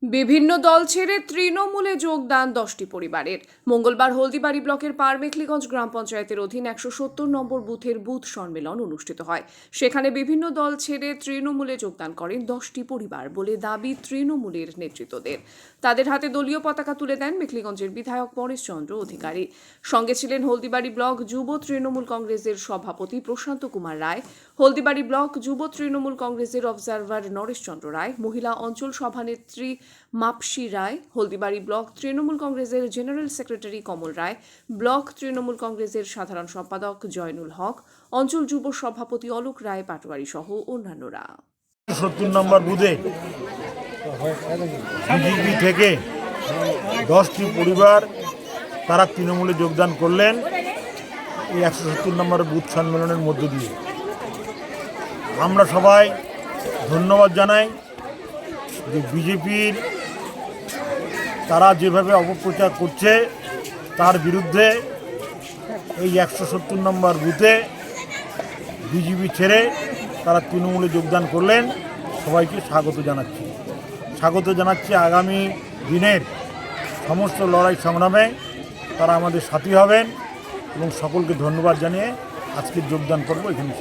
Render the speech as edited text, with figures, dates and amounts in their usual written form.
বিভিন্ন দল ছেড়ে তৃণমূলে যোগদান 10টি পরিবারের। মঙ্গলবার হলদিবাড়ি ব্লকের পারমেখলিগঞ্জ গ্রাম পঞ্চায়েতের অধীন 170 নম্বর বুথের বুথ সম্মেলন অনুষ্ঠিত হয়। সেখানে বিভিন্ন দল ছেড়ে তৃণমূলে যোগদান করেন 10টি পরিবার বলে দাবি তৃণমূলের নেতৃত্বদের। তাদের হাতে দলীয় পতাকা তুলে দেন মেখলিগঞ্জের বিধায়ক পরেশ চন্দ্র অধিকারী। সঙ্গে ছিলেন হলদিবাড়ি ব্লক যুব তৃণমূল কংগ্রেসের সভাপতি প্রশান্ত কুমার রায়, হলদিবাড়ি ব্লক যুব তৃণমূল কংগ্রেসের অবজারভার নরেশ চন্দ্র রায়, মহিলা অঞ্চল সভানেত্রী মাপসি রায়, হলদিবাড়ি ব্লক তৃণমূল কংগ্রেসের জেনারেল সেক্রেটারি কমল রায়, ব্লক তৃণমূল কংগ্রেসের সাধারণ সম্পাদক জয়নুল হক, অঞ্চল যুব সভাপতি অলোক রায় পাটোয়ারি সহ অন্যান্যরা। 70 নম্বর বুথে বিজেপি থেকে 10টি পরিবার তারা তৃণমূলে যোগদান করলেন এই 170 নম্বর বুথ সম্মেলনের মধ্য দিয়ে। আমরা সবাই ধন্যবাদ জানাই যে বিজেপির তারা যেভাবে অপপ্রচার করছে তার বিরুদ্ধে এই 170 নম্বর বুথে বিজেপি ছেড়ে তারা তৃণমূলে যোগদান করলেন। সবাইকে স্বাগত জানাচ্ছি আগামী দিনের সমস্ত লড়াই সংগ্রামে তারা আমাদের সাথী হবেন এবং সকলকে ধন্যবাদ জানিয়ে আজকে যোগদান করব এখানে।